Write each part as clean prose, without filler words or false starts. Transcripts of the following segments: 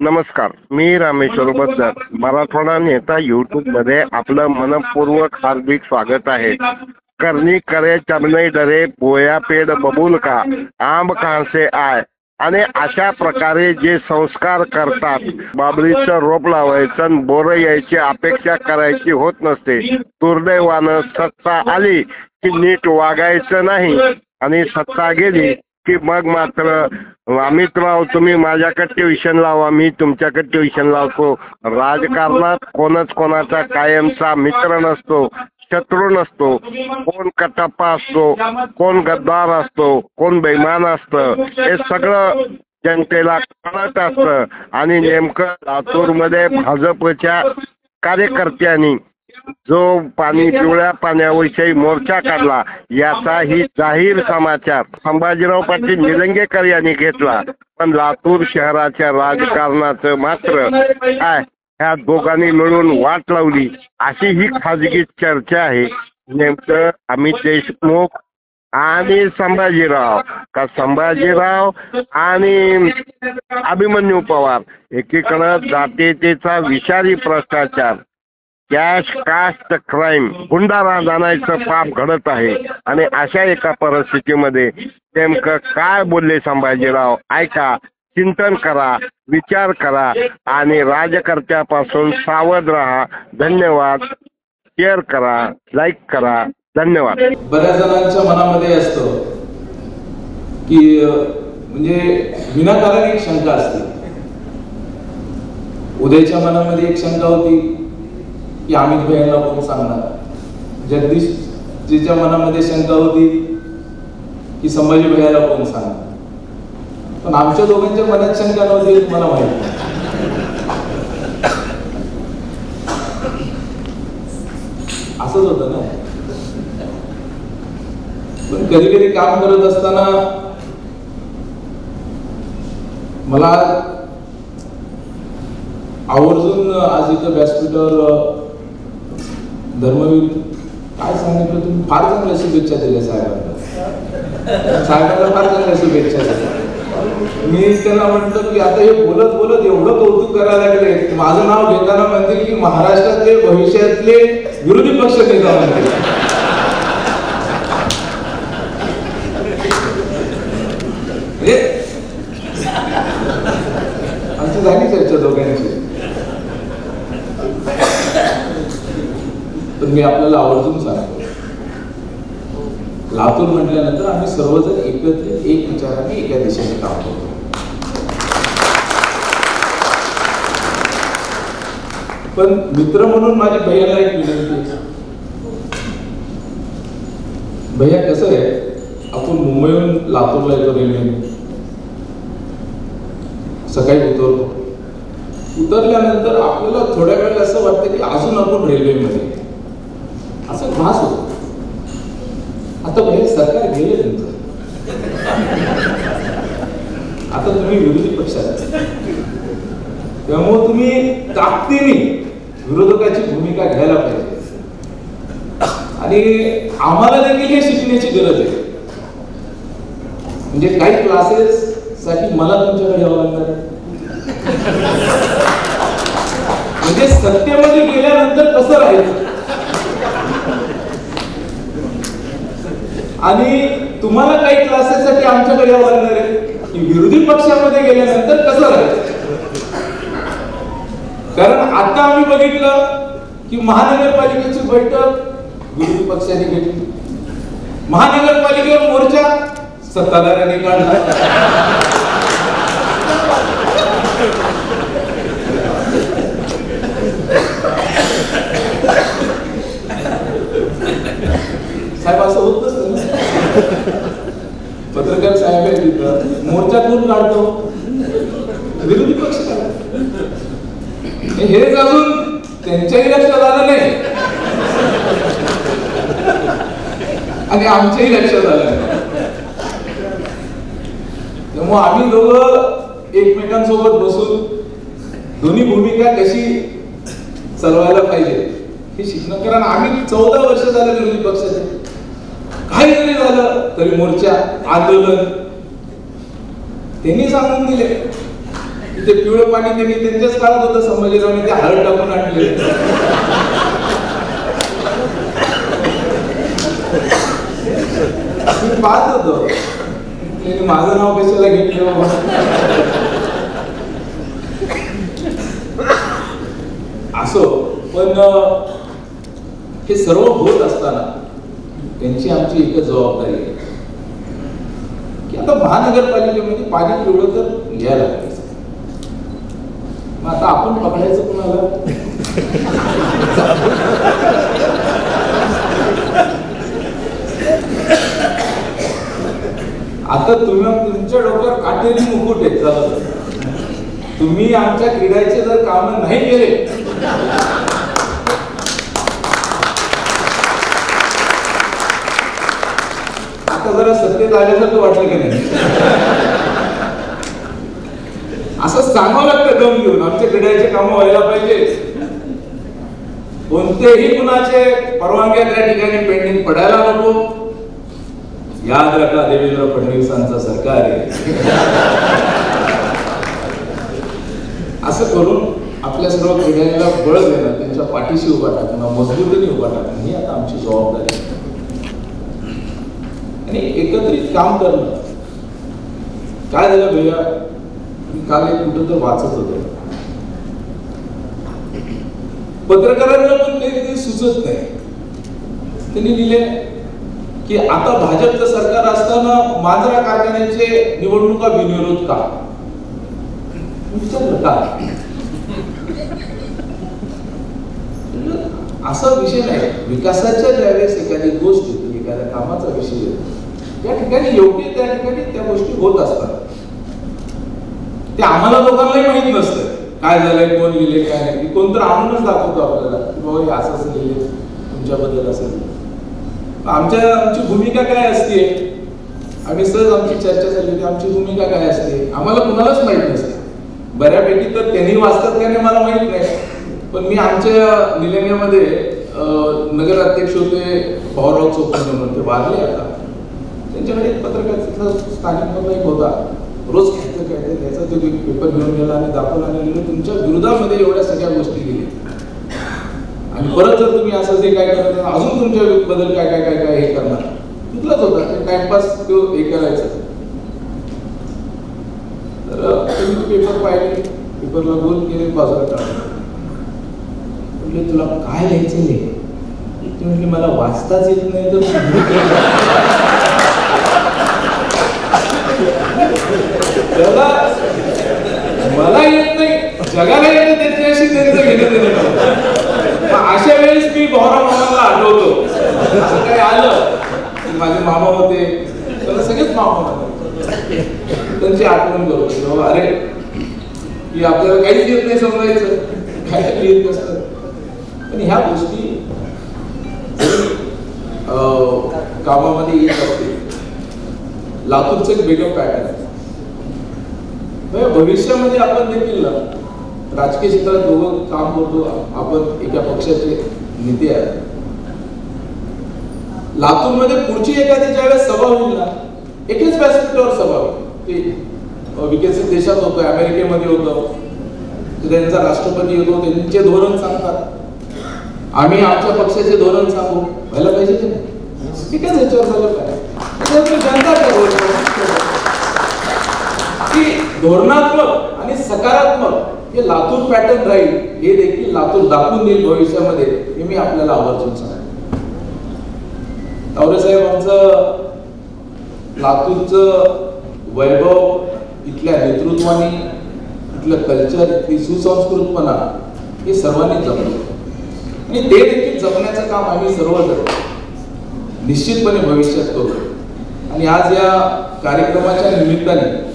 नमस्कार, मी रामेश्वर बद्दर, मराठवाडा नेता यूट्यूब मध्ये आपलं मनपूर्वक हार्दिक स्वागत आहे. करनी करे चमनई डरे, बोया पेड़ बबूल का, आंब कहाँ से आय. आणि अशा प्रकारे जे संस्कार करतात, बाबरीचं रोप लावायचं, बोरं यायची अपेक्षा करायची होत नसते. दुर्दैवानं सत्ता आली की नीट वागायचं नाही आणि सत्ता गेली की मग मात्र अमितराव तुम्ही माझ्याकडे ट्युशन लावा, मी तुमच्याकडे ट्युशन लावतो. राजकारणात कोणच कोणाचा कायमचा मित्र नसतो, शत्रू नसतो. कोण कटप्पा असतो, कोण गद्दार असतो, कोण बेईमान असतं, हे सगळं जनतेला कळत असतं. आणि नेमकं लातूरमध्ये भाजपच्या कार्यकर्त्यांनी जो पिवळ्या पाण्याविषयी मोर्चा काढला, याचाही जाहीर समाचार संभाजीराव पाटील निलंगेकर यांनी घेतला. पण लातूर शहराच्या राजकारणाचं मात्र काय, ह्या दोघांनी मिळून वाट लावली अशी ही खाजगी चर्चा आहे. नेमकं अमित देशमुख आणि संभाजीराव आणि अभिमन्यू पवार एकीकडे जातीयतेचा विषारी भ्रष्टाचार, कॅश कास्ट क्राईम, गुंडा राज आणायचं पाप घडत आहे. आणि अशा एका परिस्थितीमध्ये नेमकं काय बोलले संभाजीराव, ऐका, चिंतन करा, विचार करा आणि राजकर्त्यापासून सावध राहा. धन्यवाद. शेअर करा, लाईक करा. धन्यवाद. बऱ्याच जणांच्या मनामध्ये असतं की म्हणजे विनाकारण एक शंका असते. उदयच्या मनामध्ये एक शंका होती की अमित भैयांना कोण सांगणार. जगदीशजीच्या मनामध्ये शंका होती की संभाजी भैयाला कोण सांगणार. पण आमच्या दोघांच्या मनात शंका नव्हती, तुम्हाला माहिती. असंच होतं ना. पण कधी कधी काम करत असताना मला आवर्जून आज इथं व्यासपीठावर धर्मवीर काय सांगितलं, तुम्ही फार चांगल्या शुभेच्छा दिल्या साहेबांना फार चांगल्या शुभेच्छा दिल्या. मी त्यांना म्हटलं की आता हे बोलत बोलत एवढं कौतुक करायला लागले, माझं नाव घेताना म्हणतील की महाराष्ट्रातले भविष्यातले विरोधी पक्ष नेता म्हणतील. आमची झाली चर्चा दोघांची. पण मी आपल्याला आवर्जून सांगतो, लातूर म्हटल्यानंतर आम्ही सर्वजण एकत्रित एक विचाराने एका दिशेने काम करतो. पण मित्र म्हणून माझी भैयाला एक विनंती आहे. भैया कसं आहे, आपण मुंबईहून लातूरला येतो रेल्वेने, सकाळी उतरल्यानंतर आपल्याला थोड्या वेळ असं वाटतं की अजून आपण रेल्वेमध्ये, असं भास होतो. आता भैया सरकार गेले तुमचं, आता तुम्ही विरोधी पक्षात, त्यामुळे तुम्ही ताकदीने विरोधकाची भूमिका घ्यायला पाहिजे. आणि आम्हाला देखील हे शिकण्याची गरज आहे. म्हणजे काही क्लासेस साठी मला तुमच्याकडे यावं लागणार आहे. म्हणजे सत्तेमध्ये गेल्यानंतर कसं राहायचं आणि तुम्हाला काही क्लासेससाठी आमच्याकडे यावं लागणार आहे की विरोधी पक्षामध्ये गेल्यानंतर कसं राहायचं. कारण आता आम्ही बघितलं की महानगरपालिकेची बैठक विरोधी पक्षाने घेतली, महानगरपालिकेवर मोर्चा सत्ताधाऱ्यांनी काढला. साहेब असं होत नसतं ना. पत्रकार साहेब आहे तिथं, मोर्चा कोण काढतो, विरोधी पक्ष काढतो. हेच अजून त्यांच्याही लक्षात आलं नाही आणि आमच्याही लक्षात आलं नाही. त्यामुळे आम्ही दोघं एकमेकांसोबत बसून दोन्ही भूमिका कशी चालवायला पाहिजे हे शिकणं. कारण आम्ही 14 वर्ष झालं विरोधी पक्षाचे, काही जरी झालं तरी मोर्चा, आंदोलन त्यांनी सांगून दिले ते पिवळं पाणी त्यांनी त्यांच्याच काळात होतं, संभाजीरावने ते हळद टाकून आणले. मी पाहत होतो त्यांनी माझं नाव कशाला घेतलं बाबा. असो, पण हे सर्व होत असताना त्यांची आमची एकच जबाबदारी आहे की आता महानगरपालिकेमध्ये पाणी पिवळं तर घ्यायला पाहिजे. मग आता आपण पकडायचं कोणाला? आता तुमच्या डोक्यावर काटेरी मुकुट आहे. चला, तुम्ही आमच्या क्रीडाचे जर काम नाही केले आता जरा सत्तेत आल्यासारखं वाटलं की नाही? असं सांगावं लागतं दम घेऊन, आमच्या क्रीडाचे काम व्हायला पाहिजे. कोणतेही कुणाचे परवानग्या त्या ठिकाणी पेंडिंग पडायला नको. याद रखा, देवेंद्र फडणवीसांचं सरकार आहे. असं करून आपल्या सर्व क्रीडाला बळ देणं, त्यांच्या पाठीशी उभा टाकणं, मजबूतीने उभा टाकणं ही आता आमची जबाबदारी आहे. आणि एकत्रित काम करणं. काय झालं भैया, मी काल एक कुठं तर वाचत होतो, पत्रकारांना पण काही सुचत नाही. त्यांनी लिहिले की आता भाजपचं सरकार असताना मांजरा कारखान्याचे निवडणुका बिनविरोध का? विचारलं का? असा विषय नाही. विकासाच्या ज्यावेळेस एखादी गोष्ट येते, एखाद्या कामाचा विषय येतो, त्या ठिकाणी योग्य त्या ठिकाणी त्या गोष्टी होत असतात. ते आम्हाला लोकांनाही माहित नसतं काय झालंय, कोण लिहिले काय नाही. कोणतर आणूनच दाखवतो आपल्याला की बाबा हे असं असं लिहिले, तुमच्याबद्दल असं. आमची भूमिका काय असते, आम्ही सहज आमची चर्चा झाली होती, आमची भूमिका काय असते आम्हाला कुणालाच माहित नसते. बऱ्यापैकी तर त्यांनी वाचतात त्याने मला माहित नाही. पण मी आमच्या निलंग्यामध्ये नगर अध्यक्ष होते भाऊराव चोपडे म्हणून, ते वारले आता. त्यांच्याकडे एक पत्रकार तिथला स्थानिक मधला एक होता, रोज खायचं काय त्याचा तो पेपर घेऊन गेला आणि दाखवून आणलेलं तुमच्या विरोधामध्ये एवढ्या सगळ्या गोष्टी लिहिल्या. आणि परत जर तुम्ही असं जे काय करत अजून तुमच्या बद्दल काय काय काय काय हे करणार, तिथलाच होता. ते टाइमपास तो हे करायचा. तर तुम्ही पेपर पाहिले, पेपरला गोल केले, बाजूला टाकले. म्हटले तुला काय लिहायचं नाही? ते म्हटले मला वाचताच येत नाही. तर मला येत नाही, जगाला येतं त्याच्याशी त्यांचं घेणं देणं नव्हतं. अशा वेळेस मी भाऊराव मामाला आठवतो. असं काय आलं की माझे मामा होते, त्याला सगळेच मामा होते, त्यांची आठवण करतो. अरे की आपल्याला काहीच येत नाही समजायचं, काय येत असतं. पण ह्या गोष्टी कामामध्ये येत असते. लातूरचं एक वेगळं पॅटर्न आहे. भविष्यामध्ये आपण देखील राजकीय क्षेत्रात दोघं काम करतो, आपण एका पक्षाचे नेते आहेत. लातूरमध्ये पुढची एखादी ज्यावेळेस सभा होईल ना, एकाच व्यासपीठावर सभा होईल. ते विकसित देशात होतं, अमेरिकेमध्ये होतं, त्यांचा राष्ट्रपती होतो, त्यांचे धोरण सांगतात, आम्ही आमच्या पक्षाचे धोरण सांगू. व्हायला पाहिजे की नाही? एकाच ह्याच्यावर झालं पाहिजे. जनता की धोरणात्मक आणि सकारात्मक हे लातूर पॅटर्न राहील, हे देखील लातूर दाखवून देईल भविष्यामध्ये, हे मी आपल्याला आवर्जून सांगतो. तावरे साहेब, आमचं लातूरचं वैभव, इथल्या नेतृत्वाने, इथलं कल्चर, इथली सुसंस्कृतपणा हे सर्वांनी जपलं आणि ते देखील जपण्याचं काम आम्ही सर्वजण निश्चितपणे भविष्यात करू. आणि आज या कार्यक्रमाच्या निमित्ताने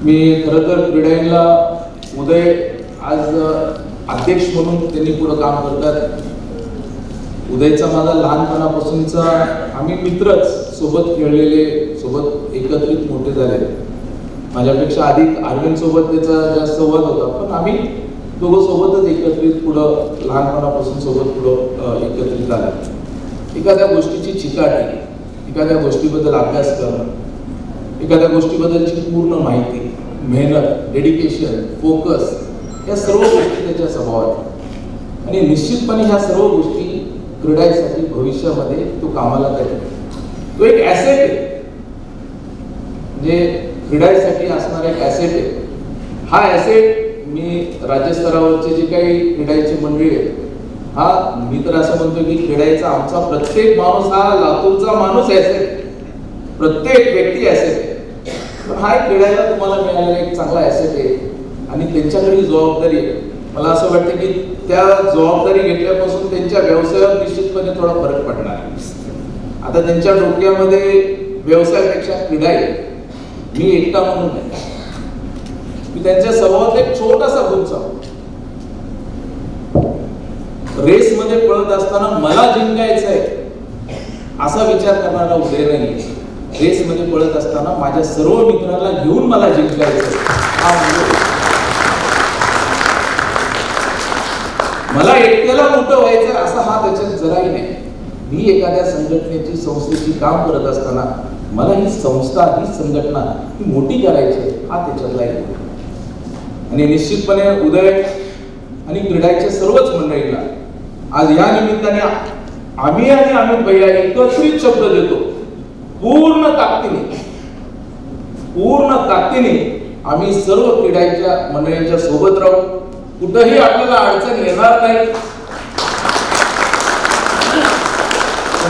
मी खरं तर क्रीडाईला उदय आज अध्यक्ष म्हणून त्यांनी पुढे काम करतात. उदयचा माझा लहानपणापासूनचा आम्ही मित्रच, सोबत खेळलेले, सोबत एकत्रित मोठे झाले. माझ्यापेक्षा अधिक अरविंद सोबत त्याचा जास्त संवाद होता, पण आम्ही दोघं सोबतच एकत्रित पुढं लहानपणापासून सोबत पुढं एकत्रित आले. एखाद्या गोष्टीची चिकाटी, एखाद्या गोष्टीबद्दल अभ्यास करणं, एखाद्या गोष्टीबद्दलची पूर्ण माहिती मेहनत, डेडिकेशन, फोकस या सर्व गोष्टी त्याच्या स्वभावात आणि निश्चितपणे ह्या सर्व गोष्टी क्रीडासाठी भविष्यामध्ये तो कामाला करेल. तो एक ॲसेट आहे, म्हणजे क्रीडासाठी असणारा एक ॲसेट आहे. हा ॲसेट मी राज्यस्तरावरचे जे काही क्रीडाची मंडळी आहेत, हा मी तर असं म्हणतो की क्रीडाचा आमचा प्रत्येक माणूस हा लातूरचा माणूस ॲसेट, प्रत्येक व्यक्ती ॲसेट आहे. पण हा क्रीडाला तुम्हाला मिळालेला एक चांगला ॲसेट आहे आणि त्यांच्याकडे जबाबदारी आहे. मला असं वाटतं की त्या जबाबदारी घेतल्यापासून त्यांच्या व्यवसायावर निश्चितपणे थोडा फरक पडणार आहे. आता त्यांच्या डोक्यामध्ये व्यवसायापेक्षा क्रीडा आहे. मी एकटा म्हणून नाही, मी त्यांच्या स्वभावात एक छोटासा गुंचा रेसमध्ये पळत असताना मला जिंकायचं आहे असा विचार करणारा उदय नाही. रेसमध्ये पळत असताना माझ्या सर्व मित्रांना घेऊन मला जिंकायचं हा मला एकट्याला मोठं व्हायचं असा हा त्याच्यात जराही नाही. मी एखाद्या संघटनेची संस्थेची काम करत असताना मला ही संस्था ही संघटना ही मोठी करायची हा त्याच्यातला एक. आणि निश्चितपणे उदय आणि क्रीडाच्या सर्वच मंडळींना आज या निमित्ताने आम्ही आणि अमित भैया एकत्रित शब्द देतो, पूर्ण ताकदीने आम्ही सर्व क्रीडाच्या मंडळींच्या सोबत राहू. कुठेही आपल्याला अडचण येणार नाही.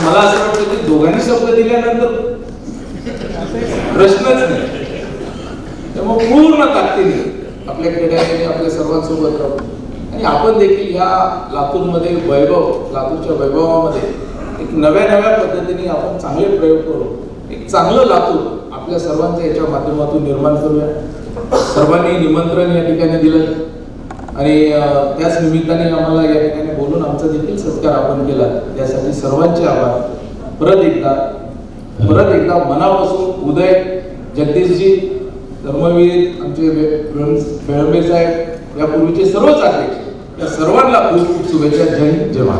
मला असं वाटतं की दोघांनी शब्द दिल्यानंतर प्रश्नच नाही. त्यामुळे पूर्ण ताकदीने आपल्या क्रीडाने आपल्या सर्वांसोबत राहू आणि आपण देखील ह्या लातूरमध्ये लातूरच्या वैभवामध्ये एक नव्या पद्धतीने आपण चांगले प्रयोग करू. एक चांगलं लातूर आपल्या सर्वांच्या याच्या माध्यमातून निर्माण करूया. सर्वांनी निमंत्रण या ठिकाणी दिलं आणि त्याच निमित्ताने आम्हाला या ठिकाणी बोलून आमचा देखील सत्कार आपण केला. त्यासाठी सर्वांचे आभार. परत एकदा मनापासून उदय, जगदीशजी, धर्मवीर, आमचे बेळंबे साहेब, यापूर्वीचे सर्वच अध्यक्ष, या सर्वांना खूप खूप शुभेच्छा. जय हिंद, जय महाराष्ट्र.